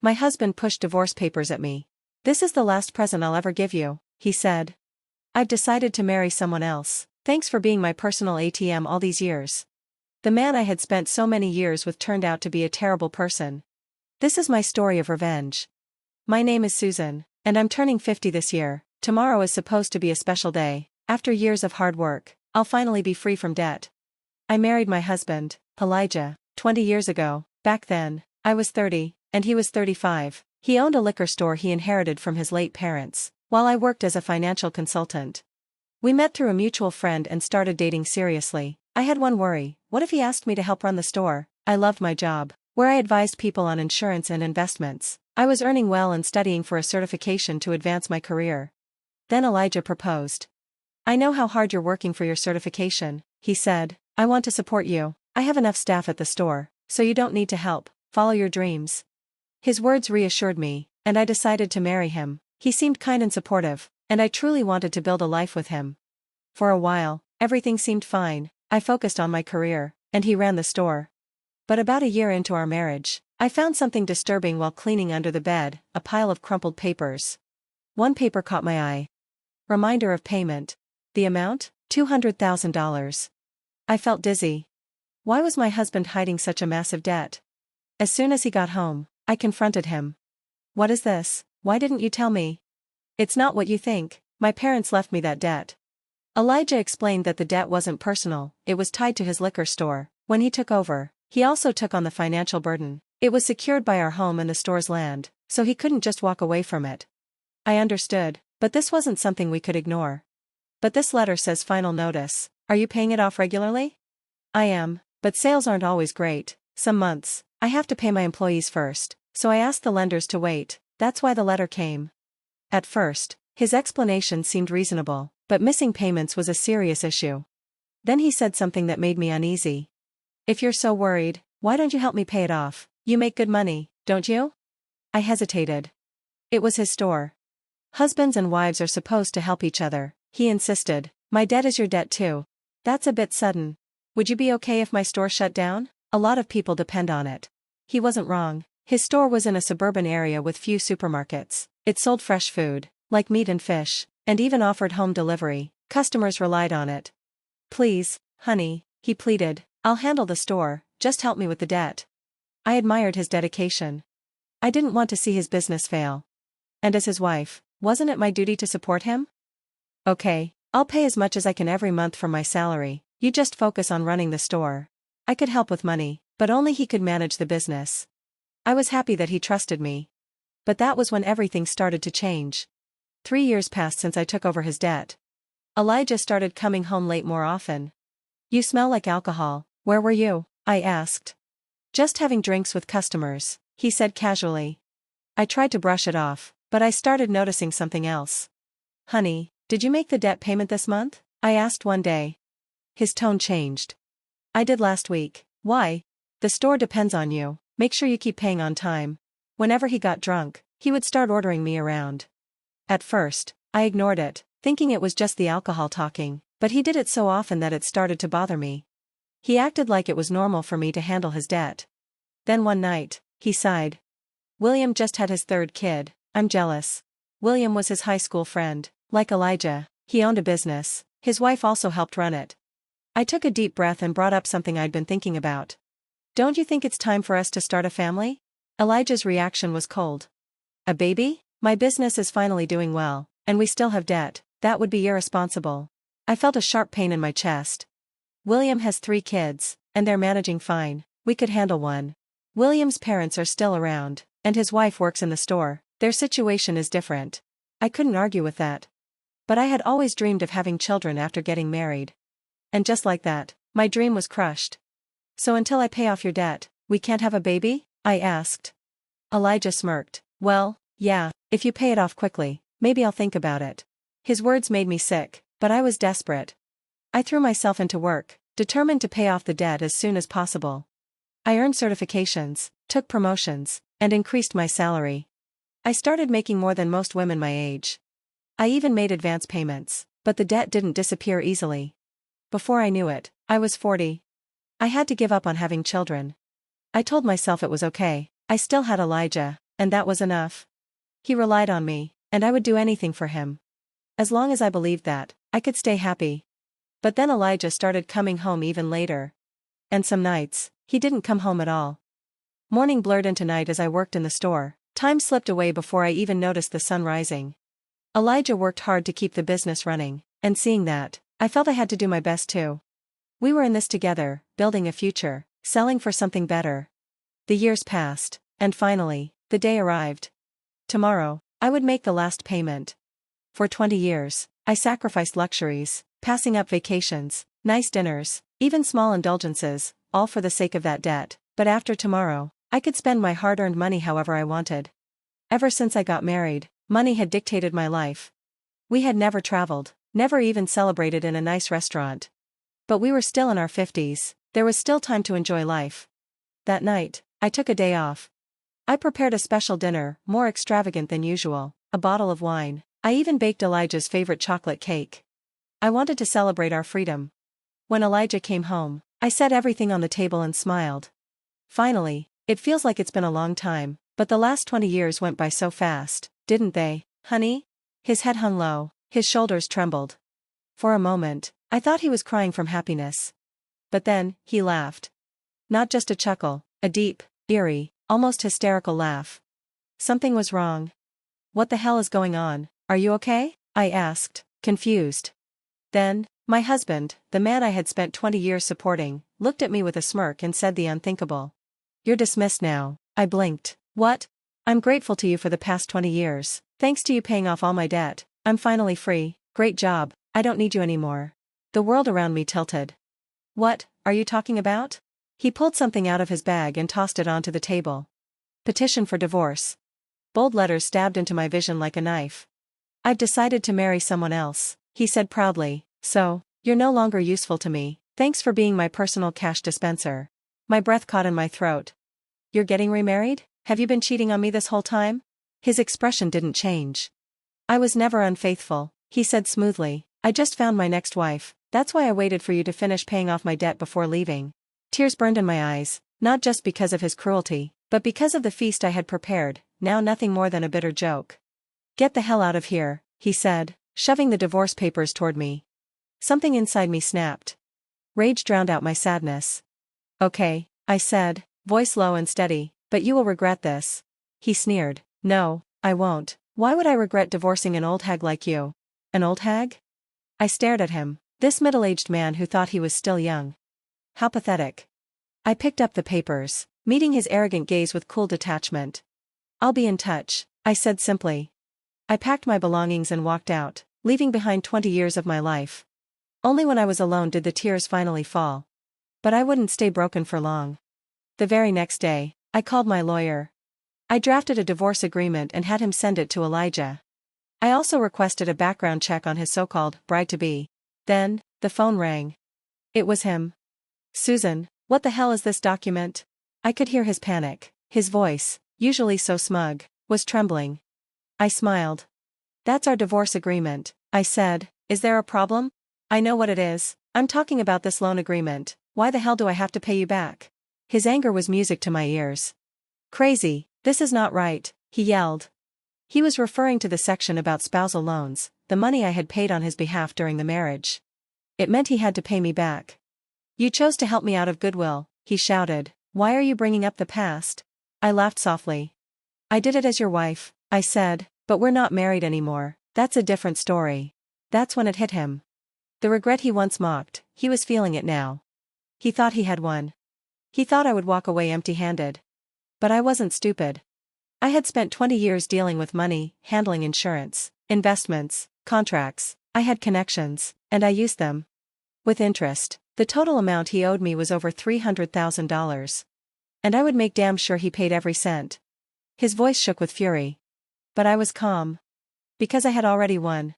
My husband pushed divorce papers at me. "This is the last present I'll ever give you," he said. "I've decided to marry someone else. Thanks for being my personal ATM all these years." The man I had spent so many years with turned out to be a terrible person. This is my story of revenge. My name is Susan, and I'm turning 50 this year. Tomorrow is supposed to be a special day. After years of hard work, I'll finally be free from debt. I married my husband, Elijah, 20 years ago. Back then, I was 30, and he was 35. He owned a liquor store he inherited from his late parents, while I worked as a financial consultant. We met through a mutual friend and started dating seriously. I had one worry: what if he asked me to help run the store? I loved my job, where I advised people on insurance and investments. I was earning well and studying for a certification to advance my career. Then Elijah proposed. "I know how hard you're working for your certification," he said. "I want to support you. I have enough staff at the store, so you don't need to help. Follow your dreams." His words reassured me, and I decided to marry him. He seemed kind and supportive, and I truly wanted to build a life with him. For a while, everything seemed fine. I focused on my career, and he ran the store. But about a year into our marriage, I found something disturbing while cleaning under the bed: a pile of crumpled papers. One paper caught my eye. Reminder of payment. The amount? $200,000. I felt dizzy. Why was my husband hiding such a massive debt? As soon as he got home, I confronted him. "What is this? Why didn't you tell me?" "It's not what you think. My parents left me that debt." Elijah explained that the debt wasn't personal, it was tied to his liquor store. When he took over, he also took on the financial burden. It was secured by our home and the store's land, so he couldn't just walk away from it. I understood, but this wasn't something we could ignore. "But this letter says final notice. Are you paying it off regularly?" "I am, but sales aren't always great. Some months, I have to pay my employees first, so I asked the lenders to wait. That's why the letter came." At first, his explanation seemed reasonable, but missing payments was a serious issue. Then he said something that made me uneasy. "If you're so worried, why don't you help me pay it off? You make good money, don't you?" I hesitated. It was his store. Husbands and wives are supposed to help each other, he insisted. "My debt is your debt too." "That's a bit sudden. Would you be okay if my store shut down? A lot of people depend on it." He wasn't wrong. His store was in a suburban area with few supermarkets. It sold fresh food, like meat and fish, and even offered home delivery. Customers relied on it. "Please, honey," he pleaded, "I'll handle the store, just help me with the debt." I admired his dedication. I didn't want to see his business fail. And as his wife, wasn't it my duty to support him? "Okay, I'll pay as much as I can every month from my salary. You just focus on running the store." I could help with money, but only he could manage the business. I was happy that he trusted me. But that was when everything started to change. 3 years passed since I took over his debt. Elijah started coming home late more often. "You smell like alcohol. Where were you?" I asked. "Just having drinks with customers," he said casually. I tried to brush it off, but I started noticing something else. "Honey, did you make the debt payment this month?" I asked one day. His tone changed. "I did last week." "Why?" "The store depends on you. Make sure you keep paying on time." Whenever he got drunk, he would start ordering me around. At first, I ignored it, thinking it was just the alcohol talking, but he did it so often that it started to bother me. He acted like it was normal for me to handle his debt. Then one night, he sighed. "William just had his 3rd kid. I'm jealous." William was his high school friend. Like Elijah, he owned a business. His wife also helped run it. I took a deep breath and brought up something I'd been thinking about. "Don't you think it's time for us to start a family?" Elijah's reaction was cold. "A baby? My business is finally doing well, and we still have debt. That would be irresponsible." I felt a sharp pain in my chest. "William has 3 kids, and they're managing fine. We could handle one." William's parents are still around, and his wife works in the store. Their situation is different. I couldn't argue with that. But I had always dreamed of having children after getting married. And just like that, my dream was crushed. "So until I pay off your debt, we can't have a baby?" I asked. Elijah smirked. "Well, yeah, if you pay it off quickly, maybe I'll think about it." His words made me sick, but I was desperate. I threw myself into work, determined to pay off the debt as soon as possible. I earned certifications, took promotions, and increased my salary. I started making more than most women my age. I even made advance payments, but the debt didn't disappear easily. Before I knew it, I was 40. I had to give up on having children. I told myself it was okay. I still had Elijah. and that was enough. He relied on me, and I would do anything for him. As long as I believed that, I could stay happy. But then Elijah started coming home even later. And some nights, he didn't come home at all. Morning blurred into night as I worked in the store. Time slipped away before I even noticed the sun rising. Elijah worked hard to keep the business running, and seeing that, I felt I had to do my best too. We were in this together, building a future, selling for something better. The years passed, and finally, the day arrived. Tomorrow, I would make the last payment. For 20 years, I sacrificed luxuries, passing up vacations, nice dinners, even small indulgences, all for the sake of that debt. But after tomorrow, I could spend my hard-earned money however I wanted. Ever since I got married, money had dictated my life. We had never traveled, never even celebrated in a nice restaurant. But we were still in our 50s, there was still time to enjoy life. That night, I took a day off. I prepared a special dinner, more extravagant than usual, a bottle of wine. I even baked Elijah's favorite chocolate cake. I wanted to celebrate our freedom. When Elijah came home, I set everything on the table and smiled. Finally, it feels like it's been a long time, but the last 20 years went by so fast, didn't they, honey? His head hung low, his shoulders trembled. For a moment, I thought he was crying from happiness. But then, he laughed. Not just a chuckle, a deep, eerie, almost hysterical laugh. Something was wrong. What the hell is going on? Are you okay? I asked, confused. Then, my husband, the man I had spent 20 years supporting, looked at me with a smirk and said the unthinkable. You're dismissed now. I blinked. What? I'm grateful to you for the past 20 years. Thanks to you paying off all my debt, I'm finally free. Great job, I don't need you anymore. The world around me tilted. What are you talking about? He pulled something out of his bag and tossed it onto the table. Petition for divorce. Bold letters stabbed into my vision like a knife. I've decided to marry someone else, he said proudly. So, you're no longer useful to me. Thanks for being my personal cash dispenser. My breath caught in my throat. You're getting remarried? Have you been cheating on me this whole time? His expression didn't change. I was never unfaithful, he said smoothly. I just found my next wife. That's why I waited for you to finish paying off my debt before leaving. Tears burned in my eyes, not just because of his cruelty, but because of the feast I had prepared, now nothing more than a bitter joke. Get the hell out of here, he said, shoving the divorce papers toward me. Something inside me snapped. Rage drowned out my sadness. Okay, I said, voice low and steady, but you will regret this. He sneered. No, I won't. Why would I regret divorcing an old hag like you? An old hag? I stared at him, this middle-aged man who thought he was still young. How pathetic. I picked up the papers, meeting his arrogant gaze with cool detachment. I'll be in touch, I said simply. I packed my belongings and walked out, leaving behind 20 years of my life. Only when I was alone did the tears finally fall. But I wouldn't stay broken for long. The very next day, I called my lawyer. I drafted a divorce agreement and had him send it to Elijah. I also requested a background check on his so-called bride-to-be. Then, the phone rang. It was him. Susan, what the hell is this document? I could hear his panic. His voice, usually so smug, was trembling. I smiled. That's our divorce agreement, I said. Is there a problem? I know what it is. I'm talking about this loan agreement. Why the hell do I have to pay you back? His anger was music to my ears. Crazy, this is not right, he yelled. He was referring to the section about spousal loans, the money I had paid on his behalf during the marriage. It meant he had to pay me back. You chose to help me out of goodwill, he shouted. Why are you bringing up the past? I laughed softly. I did it as your wife, I said, but we're not married anymore. That's a different story. That's when it hit him. The regret he once mocked, he was feeling it now. He thought he had won. He thought I would walk away empty-handed. But I wasn't stupid. I had spent 20 years dealing with money, handling insurance, investments, contracts. I had connections, and I used them. With interest, the total amount he owed me was over $300,000. And I would make damn sure he paid every cent. His voice shook with fury. But I was calm. Because I had already won.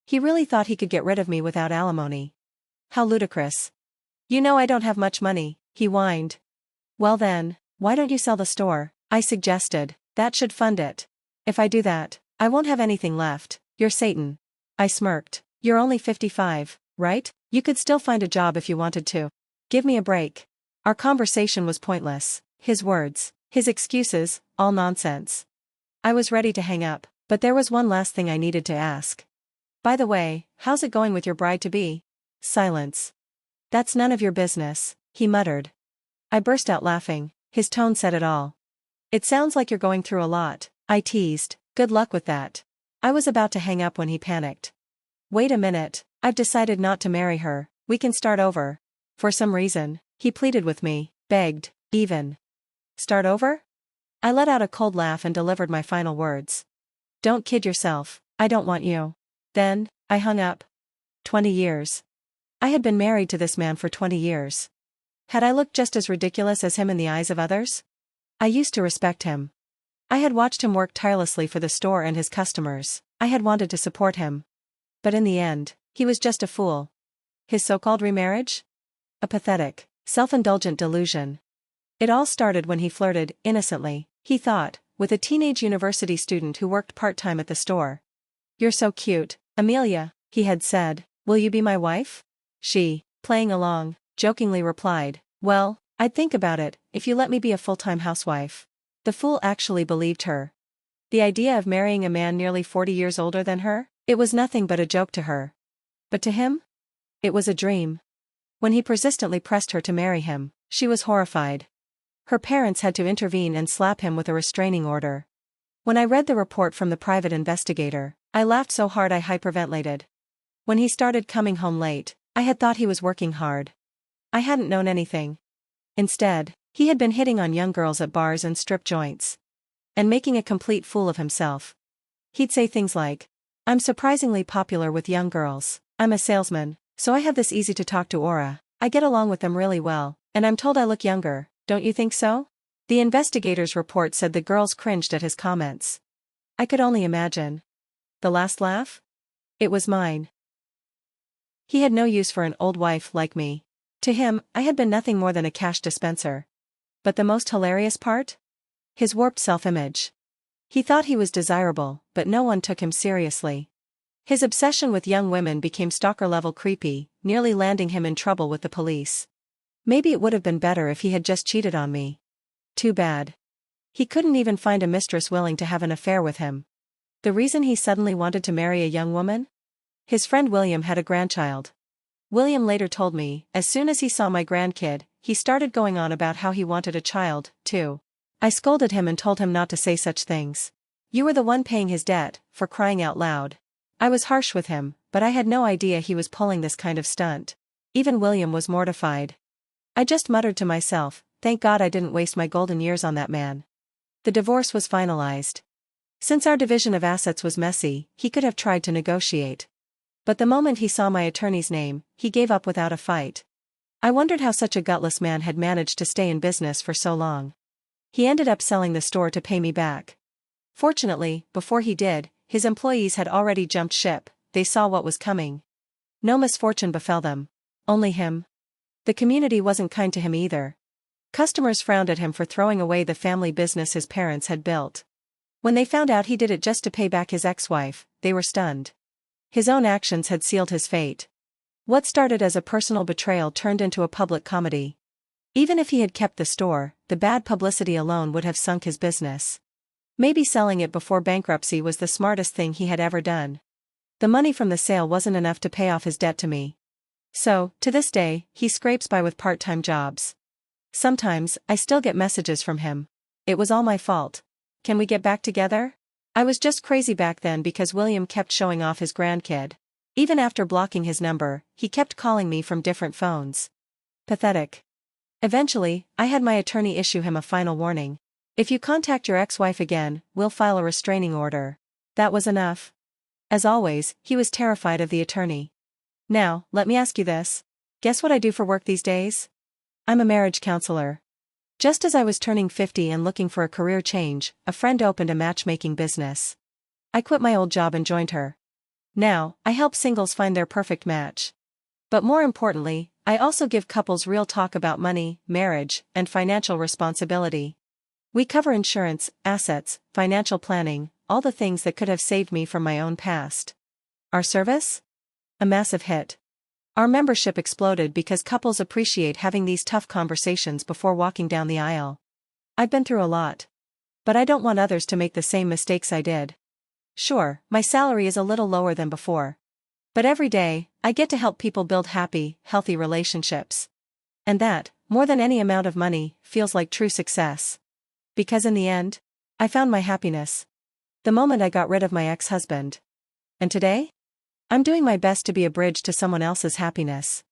He really thought he could get rid of me without alimony. How ludicrous. You know I don't have much money, he whined. Well then, why don't you sell the store? I suggested. That should fund it. If I do that, I won't have anything left. You're Satan. I smirked. You're only 55, right? You could still find a job if you wanted to. Give me a break. Our conversation was pointless. His words, his excuses, all nonsense. I was ready to hang up, but there was one last thing I needed to ask. By the way, how's it going with your bride-to-be? Silence. That's none of your business, he muttered. I burst out laughing. His tone said it all. It sounds like you're going through a lot, I teased. Good luck with that. I was about to hang up when he panicked. Wait a minute, I've decided not to marry her, we can start over. For some reason, he pleaded with me, begged, even. Start over? I let out a cold laugh and delivered my final words. Don't kid yourself, I don't want you. Then, I hung up. 20 years. I had been married to this man for 20 years. Had I looked just as ridiculous as him in the eyes of others? I used to respect him. I had watched him work tirelessly for the store and his customers. I had wanted to support him. But in the end, he was just a fool. His so-called remarriage? A pathetic, self-indulgent delusion. It all started when he flirted, innocently, he thought, with a teenage university student who worked part-time at the store. You're so cute, Amelia, he had said. Will you be my wife? She, playing along, jokingly replied, well, I'd think about it, if you let me be a full-time housewife. The fool actually believed her. The idea of marrying a man nearly 40 years older than her? It was nothing but a joke to her. But to him? It was a dream. When he persistently pressed her to marry him, she was horrified. Her parents had to intervene and slap him with a restraining order. When I read the report from the private investigator, I laughed so hard I hyperventilated. When he started coming home late, I had thought he was working hard. I hadn't known anything. Instead, he had been hitting on young girls at bars and strip joints. And making a complete fool of himself. He'd say things like, I'm surprisingly popular with young girls, I'm a salesman, so I have this easy-to-talk-to aura, I get along with them really well, and I'm told I look younger, don't you think so? The investigator's report said the girls cringed at his comments. I could only imagine. The last laugh? It was mine. He had no use for an old wife like me. To him, I had been nothing more than a cash dispenser. But the most hilarious part? His warped self-image. He thought he was desirable, but no one took him seriously. His obsession with young women became stalker-level creepy, nearly landing him in trouble with the police. Maybe it would have been better if he had just cheated on me. Too bad. He couldn't even find a mistress willing to have an affair with him. The reason he suddenly wanted to marry a young woman? His friend William had a grandchild. William later told me, as soon as he saw my grandkid, he started going on about how he wanted a child, too. I scolded him and told him not to say such things. You were the one paying his debt, for crying out loud. I was harsh with him, but I had no idea he was pulling this kind of stunt. Even William was mortified. I just muttered to myself, thank God I didn't waste my golden years on that man. The divorce was finalized. Since our division of assets was messy, he could have tried to negotiate. But the moment he saw my attorney's name, he gave up without a fight. I wondered how such a gutless man had managed to stay in business for so long. He ended up selling the store to pay me back. Fortunately, before he did, his employees had already jumped ship, they saw what was coming. No misfortune befell them. Only him. The community wasn't kind to him either. Customers frowned at him for throwing away the family business his parents had built. When they found out he did it just to pay back his ex-wife, they were stunned. His own actions had sealed his fate. What started as a personal betrayal turned into a public comedy. Even if he had kept the store, the bad publicity alone would have sunk his business. Maybe selling it before bankruptcy was the smartest thing he had ever done. The money from the sale wasn't enough to pay off his debt to me. So, to this day, he scrapes by with part-time jobs. Sometimes, I still get messages from him. It was all my fault. Can we get back together? I was just crazy back then because William kept showing off his grandkid. Even after blocking his number, he kept calling me from different phones. Pathetic. Eventually, I had my attorney issue him a final warning. If you contact your ex-wife again, we'll file a restraining order. That was enough. As always, he was terrified of the attorney. Now, let me ask you this. Guess what I do for work these days? I'm a marriage counselor. Just as I was turning 50 and looking for a career change, a friend opened a matchmaking business. I quit my old job and joined her. Now, I help singles find their perfect match. But more importantly, I also give couples real talk about money, marriage, and financial responsibility. We cover insurance, assets, financial planning, all the things that could have saved me from my own past. Our service? A massive hit. Our membership exploded because couples appreciate having these tough conversations before walking down the aisle. I've been through a lot. But I don't want others to make the same mistakes I did. Sure, my salary is a little lower than before. But every day, I get to help people build happy, healthy relationships. And that, more than any amount of money, feels like true success. Because in the end, I found my happiness. The moment I got rid of my ex-husband. And today? I'm doing my best to be a bridge to someone else's happiness.